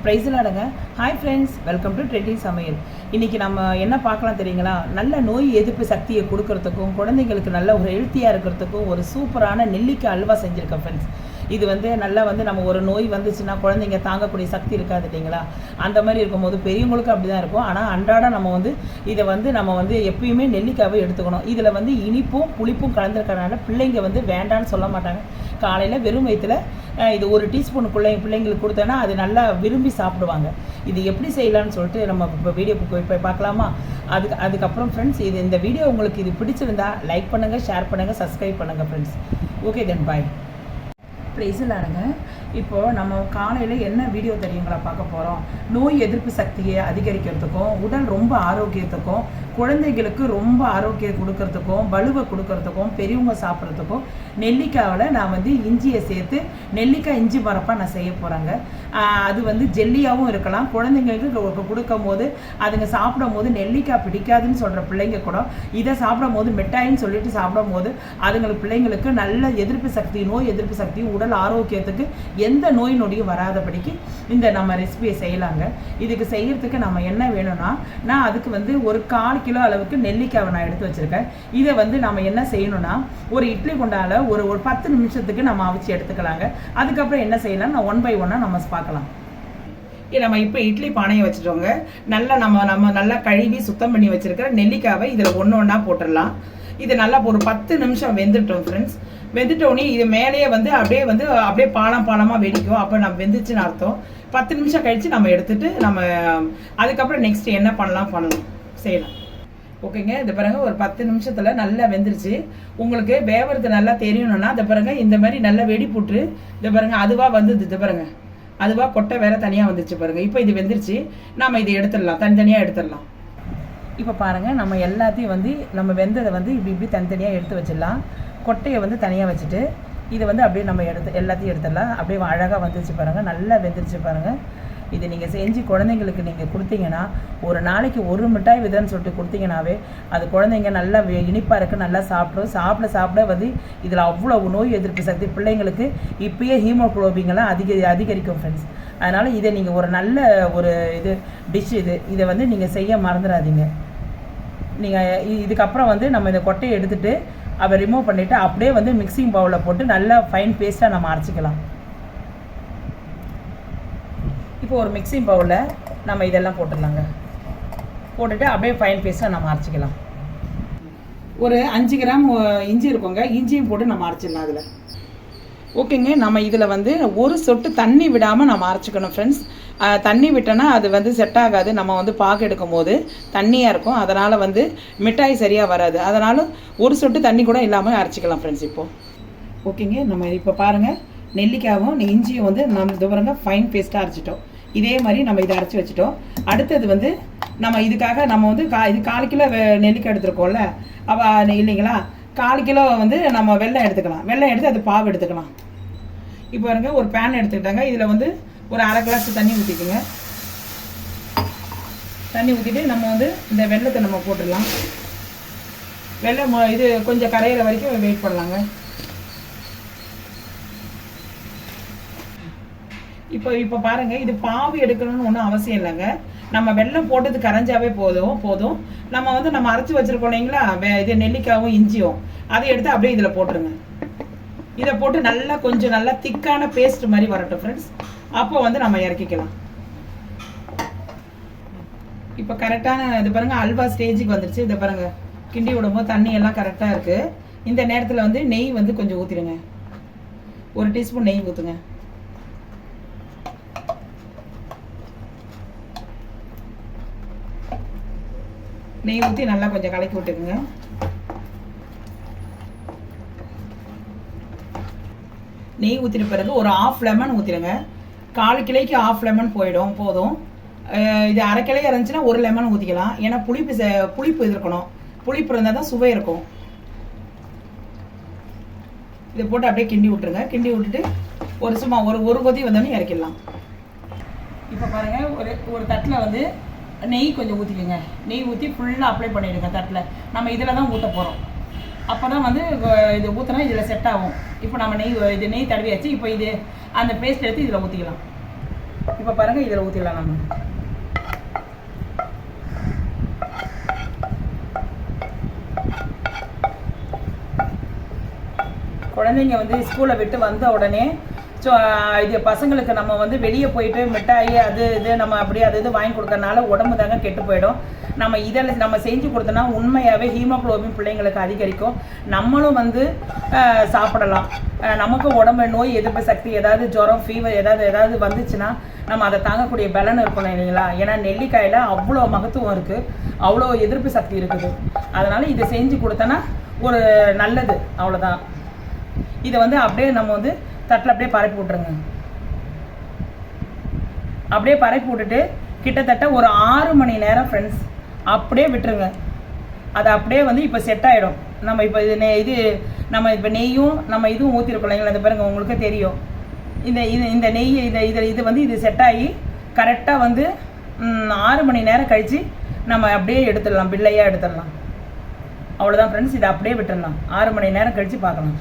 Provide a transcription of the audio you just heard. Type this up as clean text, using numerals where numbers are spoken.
ப்ரைஸ்லாடுங்க. Hi friends, welcome to trending சமையல். இன்றைக்கி நம்ம என்ன பார்க்கலாம் தெரியுங்களா? நல்ல நோய் எதிர்ப்பு சக்தியை கொடுக்கறதுக்கும் குழந்தைங்களுக்கு நல்ல ஒரு ஹெல்த்தியாக இருக்கிறதுக்கும் ஒரு சூப்பரான நெல்லிக்காய் அல்வா செஞ்சுருக்கேன் ஃப்ரெண்ட்ஸ். இது நல்லா நம்ம ஒரு நோய் வந்துச்சுன்னா குழந்தைங்க தாங்கக்கூடிய சக்தி இருக்காது இல்லைங்களா? அந்த மாதிரி இருக்கும்போது பெரியவங்களுக்கும் அப்படி தான் இருக்கும். ஆனால் அன்றாடம் நம்ம இதை நம்ம எப்பயுமே நெல்லிக்காவை எடுத்துக்கணும். இதில் இனிப்பும் புளிப்பும் கலந்துருக்கறனால பிள்ளைங்க வேண்டான்னு சொல்ல மாட்டாங்க. காலையில் வெறும் வயிற்றில் இது ஒரு டீஸ்பூன் பிள்ளைங்களுக்கு கொடுத்தோன்னா அது நல்லா விரும்பி சாப்பிடுவாங்க. இது எப்படி செய்யலான்னு சொல்லிட்டு நம்ம இப்போ வீடியோக்கு போய் பார்க்கலாமா? அதுக்கப்புறம் ஃப்ரெண்ட்ஸ், இந்த வீடியோ உங்களுக்கு இது பிடிச்சிருந்தா லைக் பண்ணுங்கள், ஷேர் பண்ணுங்கள், சப்ஸ்கிரைப் பண்ணுங்கள் ஃப்ரெண்ட்ஸ். ஓகே தென் பாய். ப்ரைஸ்லாடுங்க. இப்போது நம்ம காலையில் என்ன வீடியோ தெரியுங்களா பார்க்க போகிறோம்? நோய் எதிர்ப்பு சக்தியை அதிகரிக்கிறதுக்கும் உடல் ரொம்ப ஆரோக்கியத்துக்கும் குழந்தைகளுக்கு ரொம்ப ஆரோக்கியம் கொடுக்கறதுக்கும் வலுவை கொடுக்கறதுக்கும் பெரியவங்க சாப்பிட்றதுக்கும் நெல்லிக்காவில் நான் இஞ்சியை சேர்த்து நெல்லிக்காய் இஞ்சி மரப்பாக நான் செய்ய போகிறேங்க. அது ஜெல்லியாகவும் இருக்கலாம். குழந்தைங்களுக்கு கொடுக்கும் போது அதுங்க சாப்பிடும் போது நெல்லிக்காய் பிடிக்காதுன்னு சொல்கிற பிள்ளைங்க கூட இதை சாப்பிடும் போது மிட்டாயின்னு சொல்லிட்டு சாப்பிடும் போது அதுங்களுக்கு பிள்ளைங்களுக்கு நல்ல எதிர்ப்பு சக்தி, நோய் எதிர்ப்பு சக்தியும் உடல் ஆரோக்கியத்துக்கு எந்த நோய் நொடியும் வராதபடிக்கு இந்த நம்ம ரெசிபியை செய்யலாங்க. இதுக்கு செய்யறதுக்கு நம்ம என்ன வேணும்னா, நான் அதுக்கு ஒரு 1/4 கிலோ அளவுக்கு நெல்லிக்காவை நான் எடுத்து வச்சுருக்கேன். இதை நம்ம என்ன செய்யணும்னா, ஒரு இட்லி குண்டால ஒரு 10 நிமிஷத்துக்கு நம்ம அவிச்சு எடுத்துக்கலாங்க. அதுக்கப்புறம் என்ன செய்யலாம், நான் 1 by 1 நம்ம பார்க்கலாம். நம்ம இப்போ இட்லி பானையை வச்சுட்டோங்க. நம்ம நல்லா கழுவி சுத்தம் பண்ணி வச்சுருக்கிற நெல்லிக்காவை இதில் ஒன்று ஒன்றா போட்டுடலாம். இது நல்லா ஒரு 10 நிமிஷம் வெந்துட்டோம் ஃப்ரெண்ட்ஸ். வெந்துட்டோன்னே இது மேலேயே அப்படியே பாலமாக வெடிக்கும். அப்போ நம்ம வெந்துச்சுன்னு அர்த்தம். 10 நிமிஷம் கழித்து நம்ம எடுத்துட்டு நம்ம அதுக்கப்புறம் நெக்ஸ்ட் என்ன பண்ணலாம் செய்யலாம். ஓகேங்க. இது பாருங்க, ஒரு 10 நிமிஷத்தில் நல்லா வெந்துருச்சு. உங்களுக்கு வேவறது நல்லா தெரியணும்னா இதை பாருங்க, இந்த மாதிரி நல்லா வெடி போட்டு இதை பாருங்க, அதுவாக வந்தது. இது பாருங்க, அதுவாக கொட்டை வேற தனியாக வந்துருச்சு பாருங்க. இப்போ இது வெந்துருச்சு. நம்ம இதை எடுத்துடலாம், தனித்தனியாக எடுத்துடலாம். இப்போ பாருங்கள், நம்ம எல்லாத்தையும் நம்ம வெந்ததை இப்படி தனித்தனியாக எடுத்து வச்சிடலாம். கொட்டையை தனியாக வச்சுட்டு இதை அப்படியே நம்ம எல்லாத்தையும் எடுத்துடலாம். அப்படியே அழகாக வந்துருச்சு பாருங்கள், நல்லா வெந்துருச்சு பாருங்கள். இது நீங்கள் செஞ்சு குழந்தைங்களுக்கு நீங்கள் கொடுத்தீங்கன்னா, ஒரு நாளைக்கு ஒரு மிட்டாய் விதன்னு சொல்லிட்டு கொடுத்தீங்கன்னாவே அது குழந்தைங்க நல்லா இனிப்பாக இருக்குது, நல்லா சாப்பிட இதில் அவ்வளோ நோய் எதிர்ப்பு சக்தி பிள்ளைங்களுக்கு இப்பயே ஹீமோகுளோபின்லாம் அதிகரிக்கும் ஃப்ரெண்ட்ஸ். அதனால் இதை நீங்கள் ஒரு நல்ல ஒரு டிஷ் இதை நீங்கள் செய்ய மறந்துடாதீங்க. நீங்கள் இதுக்கப்புறம் நம்ம இந்த கொட்டையை எடுத்துகிட்டு அதை ரிமூவ் பண்ணிவிட்டு அப்படியே மிக்சிங் பவுலில் போட்டு நல்லா ஃபைன் பேஸ்ட்டாக நம்ம அரைச்சிக்கலாம். இப்போ ஒரு மிக்சிங் பவுலில் நம்ம இதெல்லாம் போட்டுடலாங்க. போட்டுட்டு அப்படியே ஃபைன் பேஸ்ட்டாக நம்ம அரைச்சிக்கலாம். ஒரு 5 கிராம் இஞ்சி இருக்குங்க, இஞ்சியும் போட்டு நம்ம அரைச்சிடலாம் அதில். ஓகேங்க. நம்ம இதில் ஒரு சொட்டு தண்ணி விடாமல் நம்ம அரைச்சிக்கணும் ஃப்ரெண்ட்ஸ். தண்ணி விட்டோன்னா அது செட் ஆகாது. நம்ம பாகு எடுக்கும் போது தண்ணியாக இருக்கும். அதனால் மிட்டாய் சரியாக வராது. அதனால் ஒரு சொட்டு தண்ணி கூட இல்லாமல் அரைச்சிக்கலாம் ஃப்ரெண்ட்ஸ். இப்போது ஓகேங்க. நம்ம இப்போ பாருங்கள், நெல்லிக்காயும் இஞ்சியும் நம்ம இது பாருங்க ஃபைன் பேஸ்ட்டாக அரைச்சிட்டோம். இதே மாதிரி நம்ம இதை அரைச்சி வச்சுட்டோம். அடுத்தது நம்ம இதுக்காக நம்ம இது 1/4 கிலோ நெல்லிக்காய் எடுத்துருக்கோம்ல, இல்லைங்களா? 1/4 கிலோ நம்ம வெல்லம் எடுத்துக்கலாம். வெல்லம் எடுத்து அது பாவு எடுத்துக்கலாம். இப்போ பாருங்க, ஒரு பேன் எடுத்துக்கிட்டாங்க. இதில் ஒரு 1/2 கிளாஸ் தண்ணி ஊற்றிக்குங்க. தண்ணி ஊற்றிட்டு நம்ம இந்த வெல்லத்தை நம்ம போட்டுடலாம். வெல்லம் இது கொஞ்சம் கரையிற வரைக்கும் வெயிட் பண்ணலாங்க. இப்போ பாருங்கள், இது பாவு எடுக்கணும்னு ஒன்றும் அவசியம் இல்லைங்க. நம்ம வெல்லம் போட்டது கரைஞ்சாவே போதும். நம்ம அரைச்சி வச்சுருக்கோம் இல்லைங்களா, இது நெல்லிக்காயும் இஞ்சியும், அதை எடுத்து அப்படியே இதில் போட்டுருங்க. இதை போட்டு கொஞ்சம் நல்லா திக்கான பேஸ்ட் மாதிரி வரட்டும் ஃப்ரெண்ட்ஸ். அப்போ நம்ம இறக்கிக்கலாம். இப்போ கரெக்டான இது பாருங்கள், அல்வா ஸ்டேஜுக்கு வந்துருச்சு. இதை பாருங்கள், கிண்டி விடும்போது தண்ணி எல்லாம் கரெக்டாக இருக்குது. இந்த நேரத்தில் நெய் கொஞ்சம் ஊற்றிடுங்க. 1 டீஸ்பூன் நெய் ஊற்றுங்க. நெய் ஊற்றி நல்லா கொஞ்சம் கலக்கி விட்டுக்குங்க. நெய் ஊற்றின பிறகு ஒரு 1/2 லெமன் ஊற்றிடுங்க. 1/4 கிலோக்கு 1/2 லெமன் போதும். இது 1/2 கிலோ இருந்துச்சுன்னா 1 லெமன் ஊற்றிக்கலாம். ஏன்னா புளிப்பு இருக்கணும். புளிப்பு இருந்தால் தான் சுவை இருக்கும். இதை போட்டு அப்படியே கிண்டி விட்டுருங்க. கிண்டி விட்டுட்டு சும்மா ஒரு கொதி வந்தோடனே இறக்கிடலாம். இப்போ பாருங்கள், ஒரு தட்டில் நெய் கொஞ்சம் ஊற்றிக்கோங்க. நெய் ஊற்றி ஃபுல்லாக அப்ளை பண்ணிவிடுங்க தட்டில். நம்ம இதில் தான் ஊற்ற போகிறோம். அப்போ தான் இது ஊற்றினா இதில் செட் ஆகும். இப்போ நம்ம நெய் தடவியாச்சு. இப்போ இது அந்த பேஸ்ட் எடுத்து இதில் ஊற்றிக்கலாம். இப்போ பாருங்கள், இதில் ஊற்றிடலாம் நம்ம. குழந்தைங்க வந்து ஸ்கூலை விட்டு வந்த உடனே இது பசங்களுக்கு நம்ம வந்து வெளியே போயிட்டு மிட்டாயி அது இது நம்ம அப்படியே அது இது வாங்கி கொடுக்கறனால உடம்பு தாங்க கெட்டு போயிடும். நம்ம இதில் நம்ம செஞ்சு கொடுத்தோன்னா உண்மையாகவே ஹீமோக்ளோபின் பிள்ளைங்களுக்கு அதிகரிக்கும். நம்மளும் வந்து சாப்பிடலாம். நமக்கும் உடம்பு நோய் எதிர்ப்பு சக்தி, ஏதாவது ஜுரம், ஃபீவர் ஏதாவது வந்துச்சுன்னா நம்ம அதை தாங்கக்கூடிய பலன் இருக்கணும் இல்லைங்களா? ஏன்னா நெல்லிக்காயில் அவ்வளோ மகத்துவம் இருக்குது, அவ்வளோ எதிர்ப்பு சக்தி இருக்குது. அதனால் இதை செஞ்சு கொடுத்தோன்னா ஒரு நல்லது, அவ்வளோதான். இதை வந்து அப்படியே நம்ம வந்து தட்டில் அப்படியே பரப்பி விட்ருங்க. அப்படியே பரப்பி விட்டுட்டு கிட்டத்தட்ட ஒரு 6 மணி நேரம் ஃப்ரெண்ட்ஸ் அப்படியே விட்டுருங்க. அது அப்படியே வந்து இப்போ செட் ஆகிடும். நம்ம இப்போ இது நம்ம இப்போ நெய்யும் நம்ம இதுவும் ஊற்றிருக்கோம் இல்லைங்களா? அது பாருங்கள், உங்களுக்கு தெரியும். இந்த நெய் இது வந்து இது செட் ஆகி கரெக்டாக வந்து 6 மணி நேரம் கழித்து நம்ம அப்படியே எடுத்துடலாம், பிள்ளையாக எடுத்துடலாம். அவ்வளோதான் ஃப்ரெண்ட்ஸ். இதை அப்படியே விட்டுடலாம். 6 மணி நேரம் கழித்து பார்க்கலாம்.